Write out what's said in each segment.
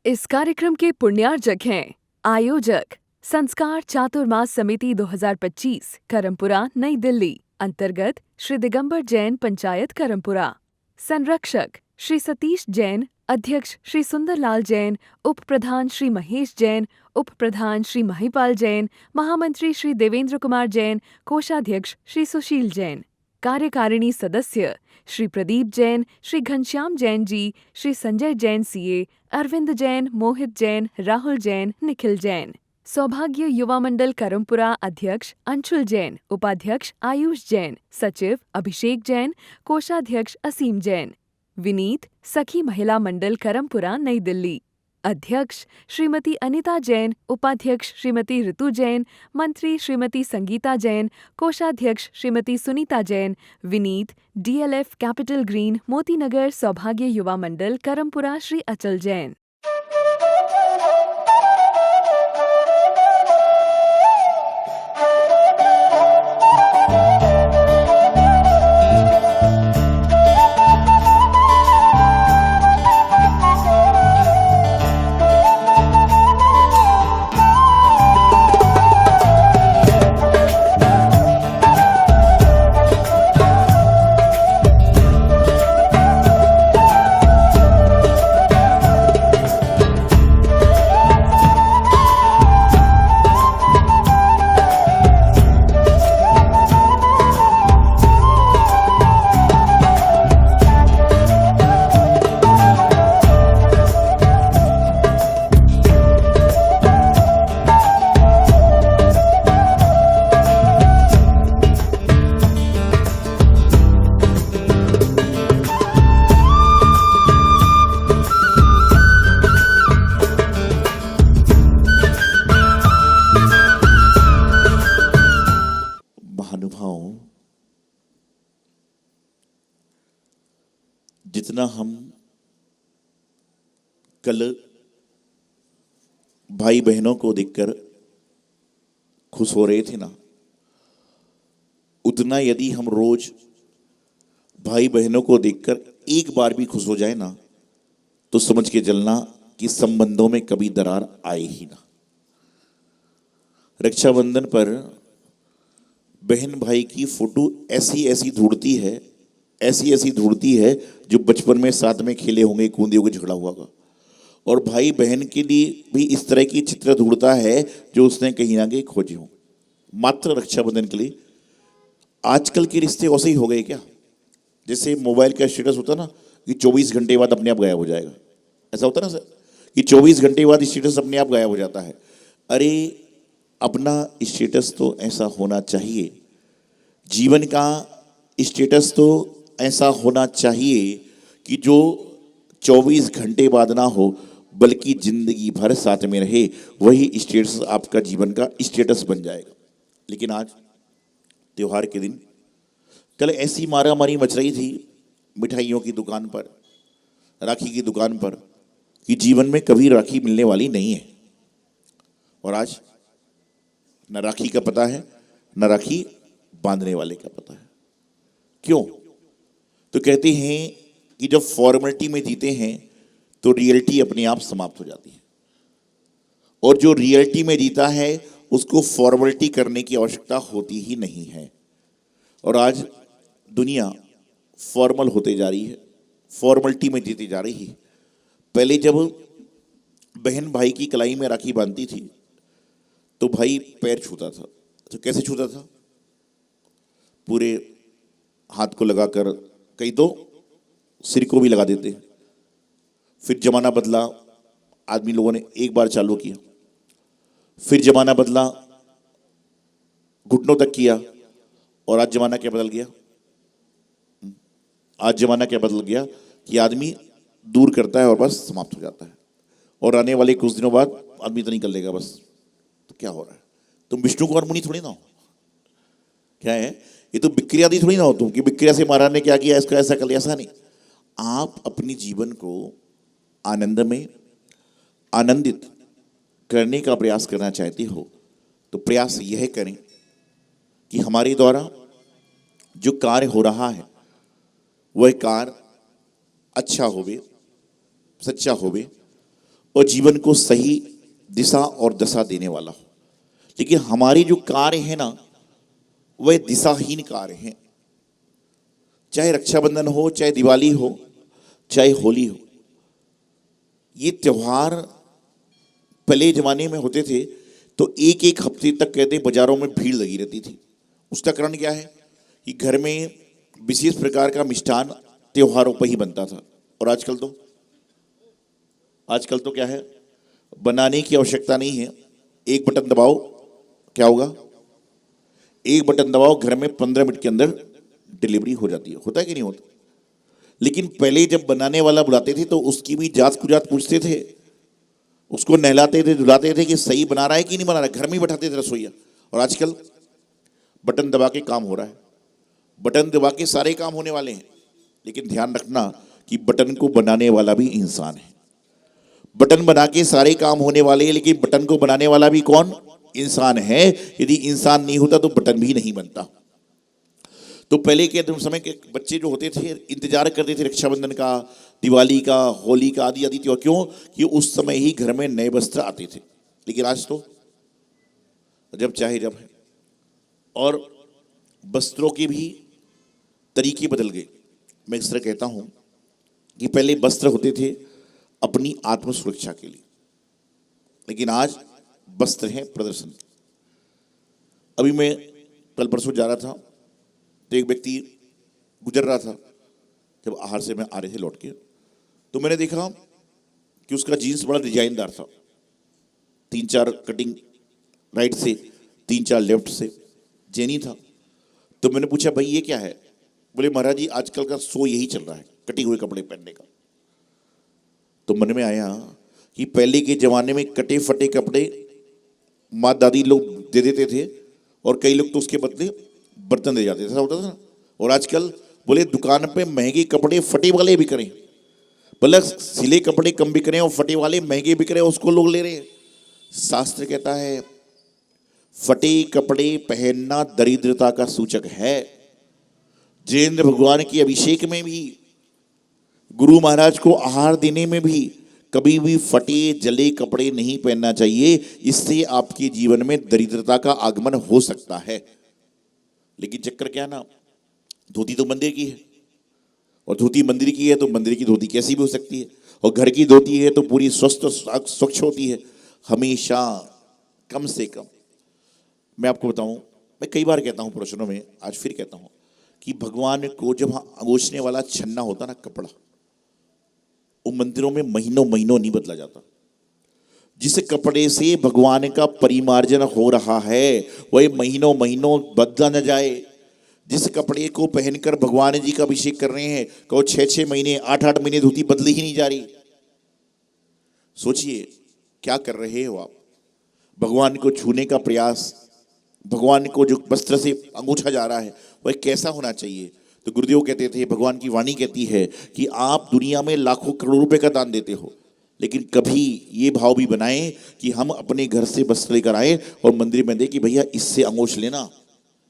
इस कार्यक्रम के पुण्यार्जक हैं आयोजक संस्कार चातुर्मास समिति 2025 करमपुरा नई दिल्ली अंतर्गत श्री दिगंबर जैन पंचायत करमपुरा। संरक्षक श्री सतीश जैन, अध्यक्ष श्री सुंदरलाल जैन, उप प्रधान श्री महेश जैन, उप प्रधान श्री महिपाल जैन, महामंत्री श्री देवेंद्र कुमार जैन, कोषाध्यक्ष श्री सुशील जैन। कार्यकारिणी सदस्य श्री प्रदीप जैन, श्री घनश्याम जैन जी, श्री संजय जैन सीए, अरविंद जैन, मोहित जैन, राहुल जैन, निखिल जैन। सौभाग्य युवा मंडल करमपुरा अध्यक्ष अंशुल जैन, उपाध्यक्ष आयुष जैन, सचिव अभिषेक जैन, कोषाध्यक्ष असीम जैन। विनीत सखी महिला मंडल करमपुरा नई दिल्ली अध्यक्ष श्रीमती अनिता जैन, उपाध्यक्ष श्रीमती ऋतु जैन, मंत्री श्रीमती संगीता जैन, कोषाध्यक्ष Shrimati Sunita Jain. Vineet DLF capital green Motinagar सौभाग्य युवा मंडल करमपुरा श्री अचल जैन। जितना हम कल भाई बहनों को देखकर खुश हो रहे थे ना, उतना यदि हम रोज भाई बहनों को देखकर एक बार भी खुश हो जाए ना, तो समझ के चलना कि संबंधों में कभी दरार आए ही ना। रक्षाबंधन पर बहन भाई की फोटो ऐसी ऐसी ढूंढती है जो बचपन में साथ में खेले होंगे, कूदे होंगे, झगड़ा हुआ होगा। और भाई बहन के लिए भी इस तरह की चित्र ढूंढता है जो उसने कहीं ना कहीं खोजे हो, मात्र रक्षाबंधन के लिए। आजकल के रिश्ते वैसे ही हो गए क्या? जैसे मोबाइल का स्टेटस होता ना कि 24 घंटे बाद अपने आप गायब हो जाएगा, ऐसा होता ना सर कि 24 घंटे बाद स्टेटस अपने आप गायब हो जाता है। अरे अपना स्टेटस तो ऐसा होना चाहिए, जीवन का स्टेटस तो ऐसा होना चाहिए कि जो 24 घंटे बाद ना हो बल्कि जिंदगी भर साथ में रहे। वही स्टेटस आपका जीवन का स्टेटस बन जाएगा। लेकिन आज त्योहार के दिन कल ऐसी मारामारी मच रही थी मिठाइयों की दुकान पर, राखी की दुकान पर, कि जीवन में कभी राखी मिलने वाली नहीं है। और आज न राखी का पता है, न राखी बांधने वाले का पता है। क्यों? तो कहते हैं कि जब फॉर्मेलिटी में जीते हैं तो रियलिटी अपने आप समाप्त हो जाती है, और जो रियलिटी में जीता है उसको फॉर्मेलिटी करने की आवश्यकता होती ही नहीं है। और आज दुनिया फॉर्मल होते जा रही है, फॉर्मेलिटी में जीती जा रही है। पहले जब बहन भाई की कलाई में राखी बांधती थी तो भाई पैर छूता था। तो कैसे छूता था? पूरे हाथ को लगाकर, कई तो सिर को भी लगा देते। फिर जमाना बदला, आदमी लोगों ने एक बार चालू किया, फिर जमाना बदला, घुटनों तक किया, और आज जमाना क्या बदल गया? आज जमाना क्या बदल गया कि आदमी दूर करता है और बस समाप्त हो जाता है। और आने वाले कुछ दिनों बाद आदमी तो नहीं कर लेगा बस। तो क्या हो रहा है? तुम विष्णु कुमार मुनि थोड़ी ना हो। क्या है ये? तो बिक्रिया दी थोड़ी ना हो तुम कि बिक्रिया से महाराज ने क्या किया, इसका ऐसा कर लिया। ऐसा नहीं। आप अपने जीवन को आनंद में आनंदित करने का प्रयास करना चाहते हो तो प्रयास यह करें कि हमारे द्वारा जो कार्य हो रहा है वह कार्य अच्छा होवे, सच्चा होवे, और जीवन को सही दिशा और दशा देने वाला हो। लेकिन हमारे जो कार्य है ना, वह दिशाहीन कार्य हैं। चाहे रक्षाबंधन हो, चाहे दिवाली हो, चाहे होली हो, ये त्योहार पहले जमाने में होते थे तो एक एक हफ्ते तक कहते बाजारों में भीड़ लगी रहती थी। उसका कारण क्या है कि घर में विशेष प्रकार का मिष्ठान त्योहारों पर ही बनता था। और आजकल तो क्या है, बनाने की आवश्यकता नहीं है, एक बटन दबाओ, क्या होगा, एक बटन दबाओ, घर में 15 मिनट के अंदर डिलीवरी हो जाती है। होता है कि नहीं होता? लेकिन पहले जब बनाने वाला बुलाते थे तो उसकी भी जात कुजात पूछते थे, उसको नहलाते थे, धुलाते थे कि सही बना रहा है कि नहीं बना रहा है, घर में ही बैठाते थे रसोईया। और आजकल बटन दबा के काम हो रहा है, बटन दबा के सारे काम होने वाले हैं। लेकिन ध्यान रखना कि बटन को बनाने वाला भी इंसान है। बटन बना के सारे काम होने वाले हैं, लेकिन बटन को बनाने वाला भी कौन? इंसान है। यदि इंसान नहीं होता तो बटन भी नहीं बनता। तो पहले के समय के बच्चे जो होते थे इंतजार करते थे रक्षाबंधन का, दिवाली का, होली का, आदि आदि त्योहार। क्यों? कि उस समय ही घर में नए वस्त्र आते थे। लेकिन आज तो जब चाहे जब है, और वस्त्रों के भी तरीके बदल गए। मैं इस तरह कहता हूं कि पहले वस्त्र होते थे अपनी आत्म सुरक्षा के लिए, लेकिन आज वस्त्र हैं प्रदर्शन। अभी मैं कल परसों जा रहा था तो एक व्यक्ति गुजर रहा था, जब आहार से मैं आ रहे थे लौट के, तो मैंने देखा कि उसका जीन्स बड़ा डिजाइनदार था, 3-4 कटिंग राइट से, 3-4 लेफ्ट से, जेनी था। तो मैंने पूछा भाई ये क्या है? बोले महाराज जी आजकल का शो यही चल रहा है, कटे हुए कपड़े पहनने का। तो मन में आया कि पहले के जमाने में कटे फटे कपड़े माँ दादी लोग दे देते थे, और कई लोग तो उसके बदले बर्तन दे जाते थे, ऐसा होता था ना। और आजकल बोले दुकान पे महंगे कपड़े फटे वाले बिक रहे हैं, बोले सिले कपड़े कम बिक रहे हैं और फटे वाले महंगे बिक रहे हैं, उसको लोग ले रहे हैं। शास्त्र कहता है फटे कपड़े पहनना दरिद्रता का सूचक है। जयेंद्र भगवान के अभिषेक में भी, गुरु महाराज को आहार देने में भी कभी भी फटे जले कपड़े नहीं पहनना चाहिए। इससे आपके जीवन में दरिद्रता का आगमन हो सकता है। लेकिन चक्कर क्या ना, धोती तो मंदिर की है, और धोती मंदिर की है तो मंदिर की धोती कैसी भी हो सकती है, और घर की धोती है तो पूरी स्वस्थ स्वच्छ होती है। हमेशा कम से कम, मैं आपको बताऊं, मैं कई बार कहता हूं प्रवचनों में, आज फिर कहता हूं कि भगवान को जब अंगोछने वाला छन्ना होता ना, कपड़ा, वो मंदिरों में महीनों महीनों नहीं बदला जाता। जिस कपड़े से भगवान का परिमार्जन हो रहा है वही महीनों महीनों बदला न जाए। जिस कपड़े को पहनकर भगवान जी का अभिषेक कर रहे हैं, कहो 6-6 महीने, 8-8 महीने धोती बदली ही नहीं जा रही। सोचिए क्या कर रहे हो आप। भगवान को छूने का प्रयास, भगवान को जो वस्त्र से अंगूठा जा रहा है वह कैसा होना चाहिए। तो गुरुदेव कहते थे, भगवान की वाणी कहती है कि आप दुनिया में लाखों करोड़ों रुपए का दान देते हो, लेकिन कभी ये भाव भी बनाएं कि हम अपने घर से वस्त्र लेकर आए और मंदिर में दे कि भैया इससे अंगोछ लेना।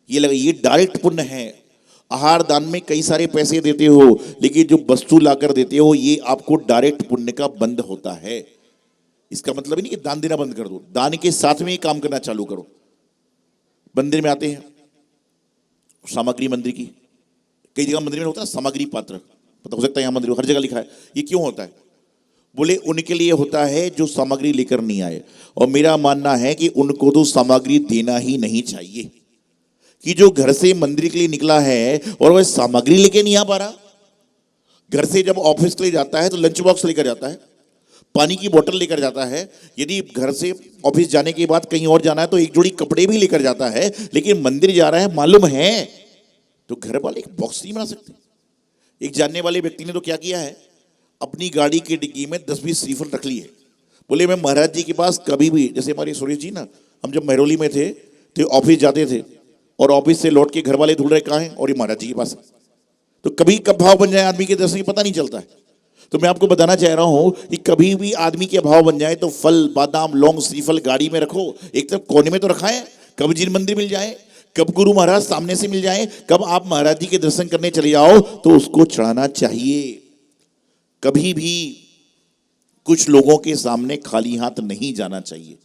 ये लगा, ये डायरेक्ट पुण्य है। आहार दान में कई सारे पैसे देते हो, लेकिन जो वस्तु लाकर देते हो ये आपको डायरेक्ट पुण्य का बंध होता है। इसका मतलब नहीं कि दान देना बंद कर दो, दान के साथ में ये काम करना चालू करो। मंदिर में आते हैं, सामग्री मंदिर की, कई जगह मंदिर में होता है सामग्री पात्र, पता हो सकता है यहाँ मंदिर हर जगह लिखा है। ये क्यों होता है? बोले उनके लिए होता है जो सामग्री लेकर नहीं आए। और मेरा मानना है कि उनको तो सामग्री देना ही नहीं चाहिए, कि जो घर से मंदिर के लिए निकला है और वह सामग्री लेके नहीं आ पा रहा। घर से जब ऑफिस के लिए जाता है तो लंच बॉक्स लेकर जाता है, पानी की बोतल लेकर जाता है। यदि घर से ऑफिस जाने के बाद कहीं और जाना है तो एक जोड़ी कपड़े भी लेकर जाता है, लेकिन मंदिर जा रहा है मालूम है तो घर वाले एक बॉक्स नहीं बना सकते। एक जानने वाले व्यक्ति ने तो क्या किया है, अपनी गाड़ी की डिग्गी में 10-20 श्रीफल रख लिए। बोले मैं महाराज जी के पास कभी भी, जैसे हमारे सुरेश जी ना, हम जब महरौली में थे तो ऑफिस जाते थे और ऑफिस से लौट के घर वाले ढूंढ रहे कहाँ हैं, और ये महाराज जी के पास है। तो कभी कब भाव बन जाए आदमी के दर्शन पता नहीं चलता है। तो मैं आपको बताना चाह रहा हूं कि कभी भी आदमी के भाव बन जाए तो फल, बादाम, लौंग, श्रीफल गाड़ी में रखो, एक तरफ कोने में तो रखा है। कब जिन मंदिर मिल जाए, कब गुरु महाराज सामने से मिल जाए, कब आप महाराज जी के दर्शन करने चले जाओ तो उसको चढ़ाना चाहिए। कभी भी कुछ लोगों के सामने खाली हाथ नहीं जाना चाहिए।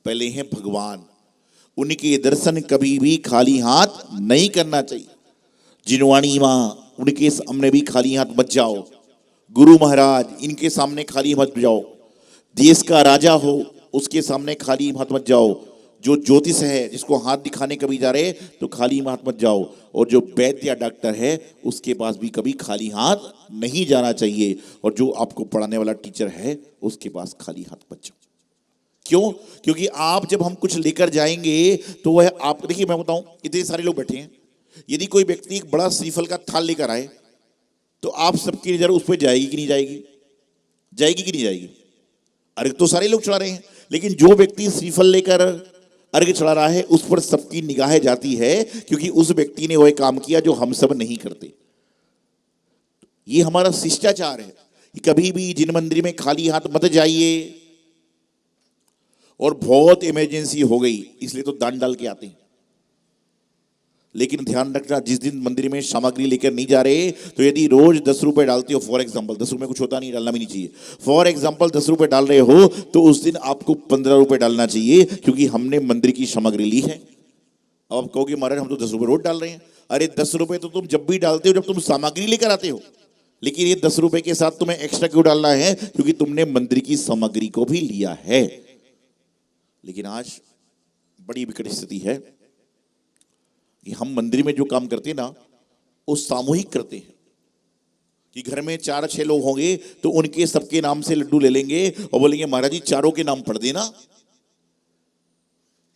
पहले हैं भगवान, उनके दर्शन कभी भी खाली हाथ नहीं करना चाहिए। जिनवाणी माँ, उनके सामने भी खाली हाथ मत जाओ। गुरु महाराज, इनके सामने खाली मत जाओ। देश का राजा हो, उसके सामने खाली हाथ मत जाओ। जो ज्योतिष है, जिसको हाथ दिखाने कभी जा रहे तो खाली हाथ मत जाओ। और जो वैद्य या डॉक्टर है, उसके पास भी कभी खाली हाथ नहीं जाना चाहिए। और जो आपको पढ़ाने वाला टीचर है, उसके पास खाली हाथ मत जाओ। क्यों? क्योंकि आप जब हम कुछ लेकर जाएंगे तो वह आप, देखिए मैं बताऊं, इतने सारे लोग बैठे हैं, यदि कोई व्यक्ति एक बड़ा श्रीफल का थाल लेकर आए तो आप सबकी नजर उस पर जाएगी कि नहीं जाएगी? जाएगी कि नहीं जाएगी? अर्घ तो सारे लोग चढ़ा रहे हैं, लेकिन जो व्यक्ति श्रीफल लेकर अर्घ चढ़ा रहा है उस पर सबकी निगाहें जाती है, क्योंकि उस व्यक्ति ने वह काम किया जो हम सब नहीं करते। ये हमारा शिष्टाचार है कि कभी भी जिन मंदिर में खाली हाथ मत जाइए। और बहुत इमरजेंसी हो गई इसलिए तो दान डाल के आते हैं, लेकिन ध्यान रखना, जिस दिन मंदिर में सामग्री लेकर नहीं जा रहे, तो यदि रोज 10 रुपए डालते हो, फॉर एग्जांपल 10 रुपए कुछ होता नहीं, डालना भी नहीं चाहिए, फॉर एग्जांपल 10 रुपए डाल रहे हो, तो उस दिन आपको 15 रुपए डालना चाहिए, क्योंकि हमने मंदिर की सामग्री ली है। अब आप कहोगे महाराज हम तो 10 रुपए रोज डाल रहे हैं। अरे 10 रुपए तो तुम जब भी डालते हो जब तुम सामग्री लेकर आते हो, लेकिन ये 10 रुपए के साथ तुम्हें एक्स्ट्रा क्यों डालना है? क्योंकि तुमने मंदिर की सामग्री को भी लिया है। लेकिन आज बड़ी विकट स्थिति है कि हम मंदिर में जो काम करते हैं ना, वो सामूहिक करते हैं। कि घर में 4-6 लोग होंगे तो उनके सबके नाम से लड्डू ले लेंगे और बोलेंगे महाराज जी चारों के नाम पढ़ देना।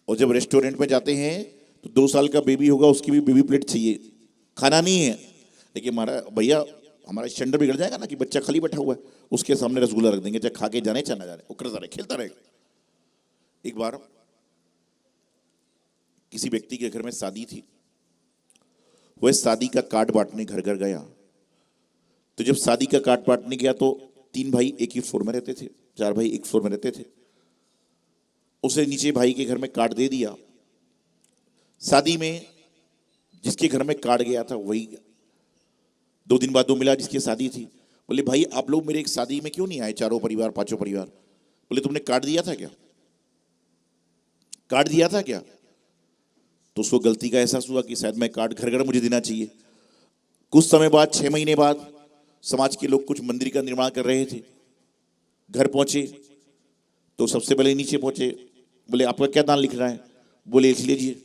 और जब रेस्टोरेंट में जाते हैं तो 2 साल का बेबी होगा, उसकी भी बेबी प्लेट चाहिए, खाना नहीं है। लेकिन महाराज भैया हमारा स्टैंडर्ड बिगड़ जाएगा ना कि बच्चा खाली बैठा हुआ है, उसके सामने रसगुल्ला रख देंगे, चाहे खा के जाने चाहे ना जाने, वो करता रहे, खेलता रहेगा। एक बार किसी व्यक्ति के घर में शादी थी, वह शादी का कार्ड बांटने घर घर गया। तो जब शादी का कार्ड बांटने गया तो 3 भाई एक ही फ्लोर में रहते थे, 4 भाई एक फ्लोर में रहते थे। उसे नीचे भाई के घर में कार्ड दे दिया। शादी में जिसके घर में कार्ड गया था वही 2 दिन बाद वो मिला जिसकी शादी थी। बोले भाई आप लोग मेरे एक शादी में क्यों नहीं आए, चारों परिवार, पांचों परिवार? बोले तुमने कार्ड दिया था क्या? कार्ड दिया था क्या? तो उसको गलती का एहसास हुआ कि शायद मैं कार्ड घर घर मुझे देना चाहिए। कुछ समय बाद, 6 महीने बाद, समाज के लोग कुछ मंदिर का निर्माण कर रहे थे। घर पहुंचे तो सबसे पहले नीचे पहुंचे, बोले आपका क्या दान लिख रहा है? बोले लिख लीजिए।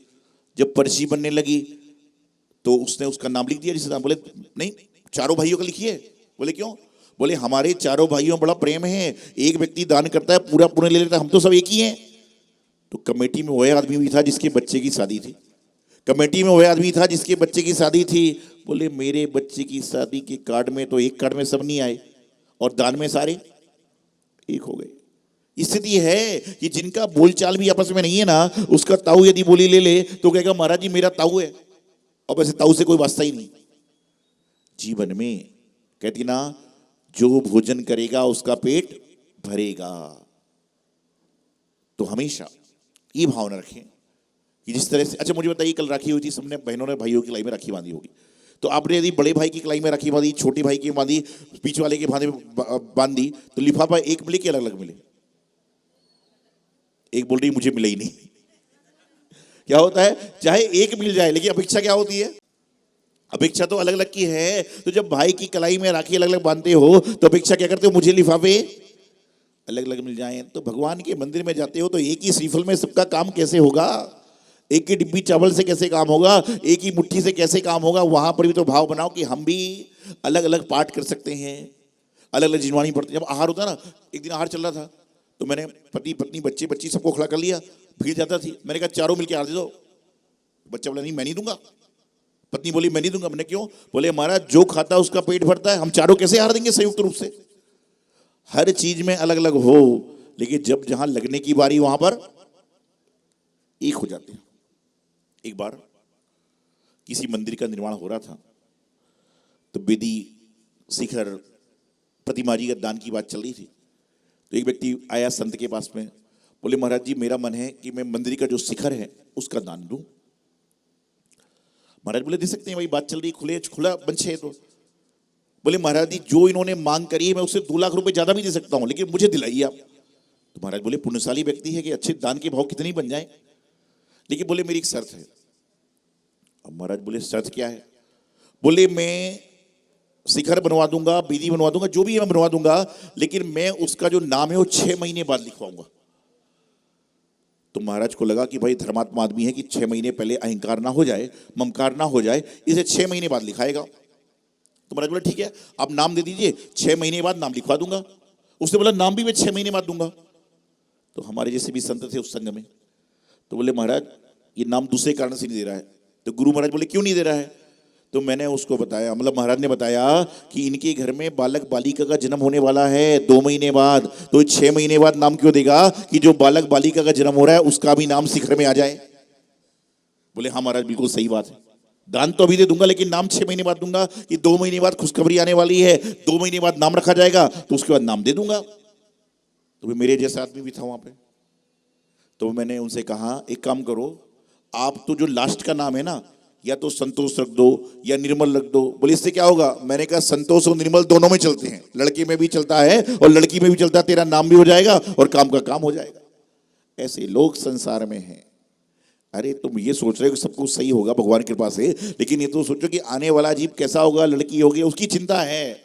जब पर्ची बनने लगी तो उसने उसका नाम लिख दिया जिसे दान। बोले नहीं, चारों भाइयों का लिखिए। बोले क्यों? बोले हमारे चारों भाइयों में बड़ा प्रेम है, एक व्यक्ति दान करता है पूरा पुण्य ले लेता है, हम तो सब एक ही हैं। तो कमेटी में वह आदमी भी था जिसके बच्चे की शादी थी। कमेटी में वह आदमी था जिसके बच्चे की शादी थी। बोले मेरे बच्चे की शादी के कार्ड में तो एक कार्ड में सब नहीं आए और दान में सारे एक हो गए। स्थिति है कि जिनका बोलचाल भी आपस में नहीं है ना, उसका ताऊ यदि बोली ले ले तो कहेगा महाराज जी मेरा ताऊ है, और वैसे ताऊ से कोई वास्ता ही नहीं। जीवन में कहती ना, जो भोजन करेगा उसका पेट भरेगा। तो हमेशा ये भावना रखें कि जिस तरह से, अच्छा मुझे बताइए, कल राखी हुई थी, सबने बहनों ने भाइयों की कलाई में राखी बांधी होगी। तो आपने यदि बड़े भाई की कलाई में राखी बांधी, छोटे भाई की बांधी, बीच वाले के बांधे बांधी, तो लिफाफा एक मिले कि अलग अलग मिले? एक बोल रही मुझे मिला ही नहीं। क्या होता है, चाहे एक मिल जाए, लेकिन अपेक्षा क्या होती है? अपेक्षा तो अलग अलग की है। तो जब भाई की कलाई में राखी अलग अलग बांधते हो तो अपेक्षा क्या करते हो? मुझे लिफाफे अलग अलग मिल जाएं। तो भगवान के मंदिर में जाते हो तो एक ही श्रीफल में सबका काम कैसे होगा? एक ही डिब्बी चावल से कैसे काम होगा? एक ही मुट्ठी से कैसे काम होगा? वहां पर भी तो भाव बनाओ कि हम भी अलग अलग पाठ कर सकते हैं, अलग अलग जिनवाणी पढ़ते। जब आहार होता ना, एक दिन आहार चल रहा था तो मैंने पति पत्नी बच्चे बच्ची सबको खड़ा कर लिया, भीड़ जाता थी। मैंने कहा चारों मिलकर आहार दे दो। बच्चा बोला नहीं मैं नहीं दूंगा, पत्नी बोली मैं नहीं दूंगा। मैंने क्यों? बोले महाराज जो खाता है उसका पेट भरता है, हम चारों कैसे आहार देंगे संयुक्त रूप से? हर चीज में अलग अलग हो, लेकिन जब जहां लगने की बारी वहां पर एक हो जाते हैं। एक बार किसी मंदिर का निर्माण हो रहा था तो वेदी, शिखर, प्रतिमा जी का दान की बात चल रही थी। तो एक व्यक्ति आया संत के पास में, बोले महाराज जी मेरा मन है कि मैं मंदिर का जो शिखर है उसका दान दूं। महाराज बोले दे सकते हैं भाई, बात चल रही, खुला मंच है। तो बोले महाराज जी जो इन्होंने मांग करी है मैं उससे 2 लाख रुपए ज्यादा भी दे सकता हूं, लेकिन मुझे दिलाइए आप। तो महाराज बोले पुण्यशाली व्यक्ति है कि अच्छे दान के भाव कितने ही बन जाए, लेकिन बोले मेरी एक शर्त है। अब महाराज बोले शर्त क्या है? बोले मैं शिखर बनवा दूंगा, बीदी बनवा दूंगा, जो भी मैं बनवा दूंगा, लेकिन मैं उसका जो नाम है वो 6 महीने बाद लिखवाऊंगा। तो महाराज को लगा कि भाई धर्मात्मा आदमी है कि 6 महीने पहले अहंकार ना हो जाए, ममकार ना हो जाए, इसे 6 महीने बाद लिखाएगा। तो महाराज बोले ठीक है आप नाम दे दीजिए, 6 महीने बाद नाम लिखवा दूंगा। उसने बोला नाम भी मैं 6 महीने बाद दूंगा। तो हमारे जैसे भी संत थे उस संघ में, तो बोले महाराज ये नाम दूसरे कारण से नहीं दे रहा है। तो गुरु महाराज बोले क्यों नहीं दे रहा है? तो मैंने उसको बताया, मतलब महाराज ने बताया कि इनके घर में बालक बालिका का जन्म होने वाला है 2 महीने बाद, तो 6 महीने बाद नाम क्यों देगा कि जो बालक बालिका का जन्म हो रहा है उसका भी नाम शिखर में आ जाए। बोले हाँ महाराज बिल्कुल सही बात है, दान तो अभी दे दूंगा लेकिन नाम 6 महीने बाद दूंगा कि 2 महीने बाद खुशखबरी आने वाली है, 2 महीने बाद नाम रखा जाएगा तो उसके बाद नाम दे दूंगा। तो मेरे जैसा आदमी भी था वहां पे। तो मैंने उनसे कहा एक काम करो, आप तो जो लास्ट का नाम है ना या तो संतोष रख दो या निर्मल रख दो। बोले इससे क्या होगा? मैंने कहा संतोष और निर्मल दोनों में चलते हैं, लड़के में भी चलता है और लड़की में भी चलता है, तेरा नाम भी हो जाएगा और काम का काम हो जाएगा। ऐसे लोग संसार में हैं। अरे तुम ये सोच रहे हो कि सब कुछ सही होगा भगवान की कृपा से, लेकिन ये तो सोचो कि आने वाला जीव कैसा होगा, लड़की होगी, उसकी चिंता है।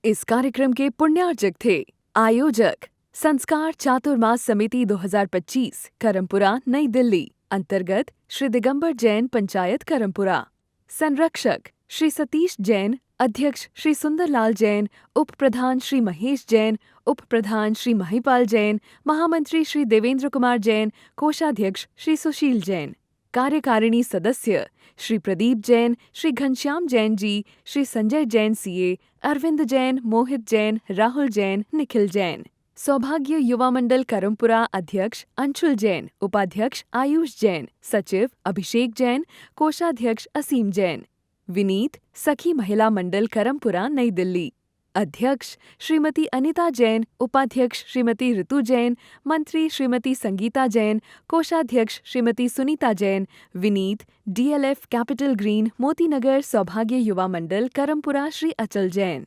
इस कार्यक्रम के पुण्यार्जक थे आयोजक संस्कार चातुर्मास समिति 2025 करमपुरा नई दिल्ली अंतर्गत श्री दिगंबर जैन पंचायत करमपुरा, संरक्षक श्री सतीश जैन, अध्यक्ष श्री सुंदरलाल जैन, उप प्रधान श्री महेश जैन, उप प्रधान श्री महिपाल जैन, महामंत्री श्री देवेंद्र कुमार जैन, कोषाध्यक्ष श्री सुशील जैन, कार्यकारिणी सदस्य श्री प्रदीप जैन, श्री घनश्याम जैन जी, श्री संजय जैन सीए, अरविंद जैन, मोहित जैन, राहुल जैन, निखिल जैन, सौभाग्य युवा मंडल करमपुरा अध्यक्ष अंशुल जैन, उपाध्यक्ष आयुष जैन, सचिव अभिषेक जैन, कोषाध्यक्ष असीम जैन, विनीत सखी महिला मंडल करमपुरा नई दिल्ली, अध्यक्ष श्रीमती अनिता जैन, उपाध्यक्ष श्रीमती ऋतु जैन, मंत्री श्रीमती संगीता जैन, कोषाध्यक्ष Shrimati Sunita Jain, Vineet DLF capital green Motinagar सौभाग्य युवा मंडल करमपुरा श्री अचल जैन।